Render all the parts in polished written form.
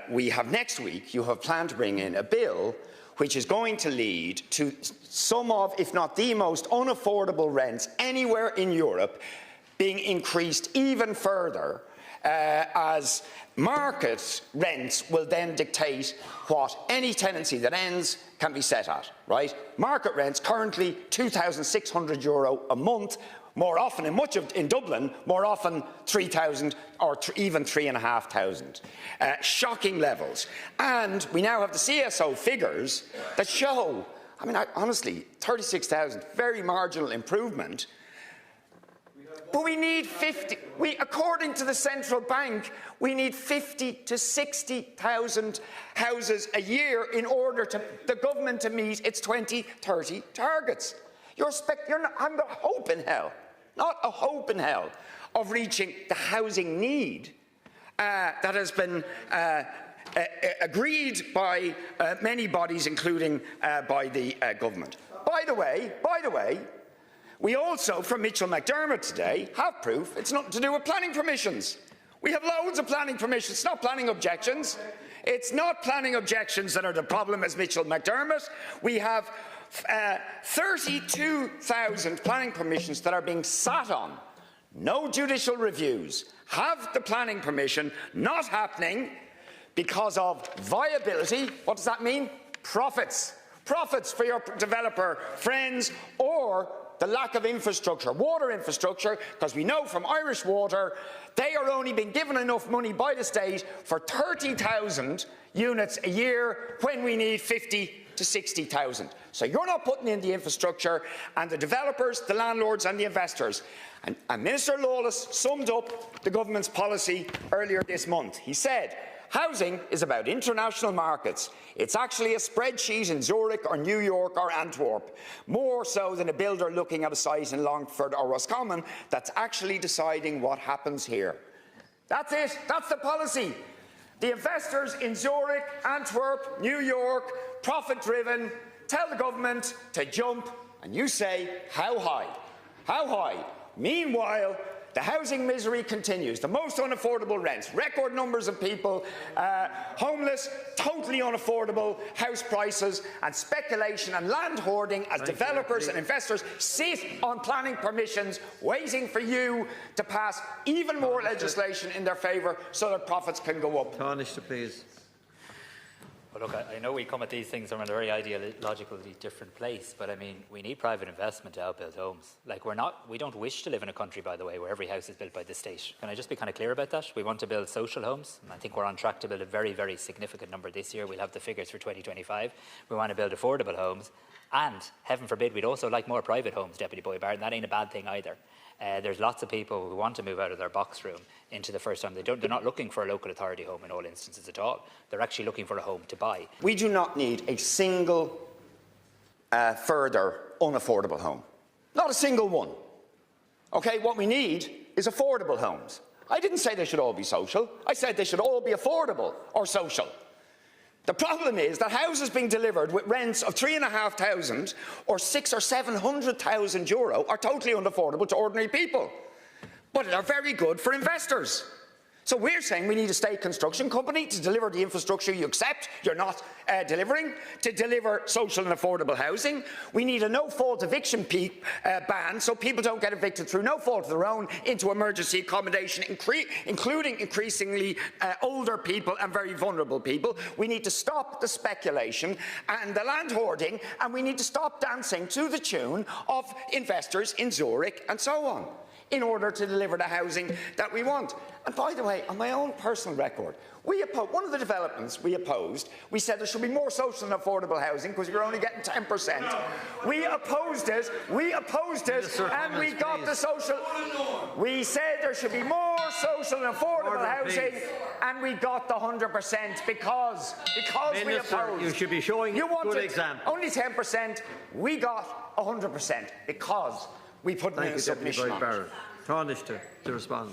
we have next week, you have planned to bring in a bill which is going to lead to some of, if not the most unaffordable rents anywhere in Europe being increased even further, as market rents will then dictate what any tenancy that ends can be set at, right? Market rents currently €2,600 a month, more often in Dublin, more often 3,000 or even 3,500. Shocking levels. And we now have the CSO figures that show, I mean, honestly, 36,000, very marginal improvement. But we need 50, according to the central bank, we need 50 to 60,000 houses a year in order for the government to meet its 2030 targets. I'm the hope in hell, not a hope in hell, of reaching the housing need that has been agreed by many bodies, including by the government. By the way, we also, from Mitchell McDermott today, have proof it's nothing to do with planning permissions. We have loads of planning permissions, not planning objections. It's not planning objections that are the problem, as Mitchell McDermott. We have 32,000 planning permissions that are being sat on. No judicial reviews. Have the planning permission, not happening because of viability. What does that mean? Profits. Profits for your developer friends, or the lack of infrastructure, water infrastructure, because we know from Irish Water they are only being given enough money by the state for 30,000 units a year when we need 50 to 60,000. So you're not putting in the infrastructure, and the developers, the landlords and the investors. And Minister Lawless summed up the government's policy earlier this month. He said, housing is about international markets. It's actually a spreadsheet in Zurich or New York or Antwerp, more so than a builder looking at a site in Longford or Roscommon that's actually deciding what happens here. That's it. That's the policy. The investors in Zurich, Antwerp, New York, profit-driven, tell the government to jump, and you say, how high? How high? Meanwhile, the housing misery continues. The most unaffordable rents, record numbers of people homeless, totally unaffordable house prices, and speculation and land hoarding as developers and investors sit on planning permissions waiting for you to pass even more legislation in their favour so that profits can go up. Tánaiste, please. Well, look, I know we come at these things from a very ideologically different place, but I mean, we need private investment to outbuild homes. Like, we don't wish to live in a country, by the way, where every house is built by the state. Can I just be kind of clear about that? We want to build social homes, and I think we're on track to build a very, very significant number this year. We'll have the figures for 2025. We want to build affordable homes, and heaven forbid, we'd also like more private homes, Deputy Boyd Barrett, and that ain't a bad thing either. There's lots of people who want to move out of their box room into the first home. They're not looking for a local authority home in all instances at all. They're actually looking for a home to buy. We do not need a single further unaffordable home. Not a single one. Okay, what we need is affordable homes. I didn't say they should all be social. I said they should all be affordable or social. The problem is that houses being delivered with rents of 3,500 or 600,000 or 700,000 euro are totally unaffordable to ordinary people, but they're very good for investors. So we're saying we need a state construction company to deliver the infrastructure you accept you're not delivering, to deliver social and affordable housing. We need a no-fault eviction ban so people don't get evicted through no fault of their own into emergency accommodation, including increasingly older people and very vulnerable people. We need to stop the speculation and the land hoarding, and we need to stop dancing to the tune of investors in Zurich and so on, in order to deliver the housing that we want. And by the way, on my own personal record, one of the developments we opposed, we said there should be more social and affordable housing because we were only getting 10%. We opposed it, and we got the social. We said there should be more social and affordable housing, and we got the 100% because we opposed. You should be showing good example. Only 10%, we got 100% because we put in a submission on it. Tánaiste to respond.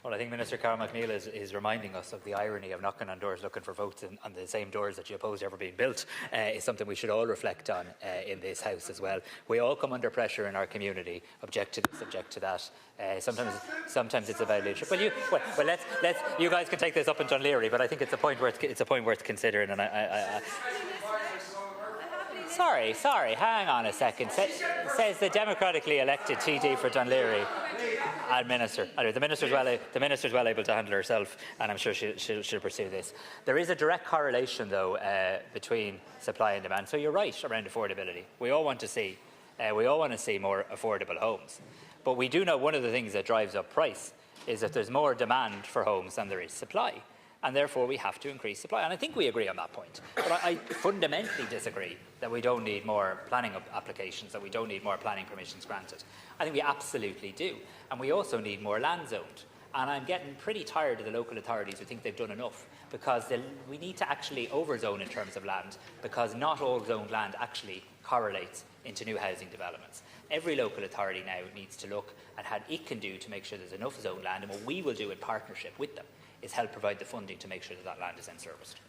Well, I think Minister Carol McNeill is reminding us of the irony of knocking on doors looking for votes on the same doors that you oppose ever being built. Is something we should all reflect on in this House as well. We all come under pressure in our community, object to this, object to that. Sometimes it's about leadership. Well, let's you guys can take this up in Dún Laoghaire, but I think it's a point worth considering. And Sorry, hang on a second. Says the democratically elected TD for Dún Laoghaire and Minister. Anyway, the Minister's well able to handle herself, and I'm sure she'll pursue this. There is a direct correlation, though, between supply and demand. So you're right around affordability. We all want to see more affordable homes. But we do know one of the things that drives up price is that there's more demand for homes than there is supply. And therefore we have to increase supply. And I think we agree on that point. But I fundamentally disagree that we don't need more planning applications, that we don't need more planning permissions granted. I think we absolutely do. And we also need more land zoned. And I'm getting pretty tired of the local authorities who think they've done enough, because we need to actually overzone in terms of land, because not all zoned land actually correlates into new housing developments. Every local authority now needs to look at how it can do to make sure there's enough zoned land, and what we will do in partnership with them is help provide the funding to make sure that land is then serviced.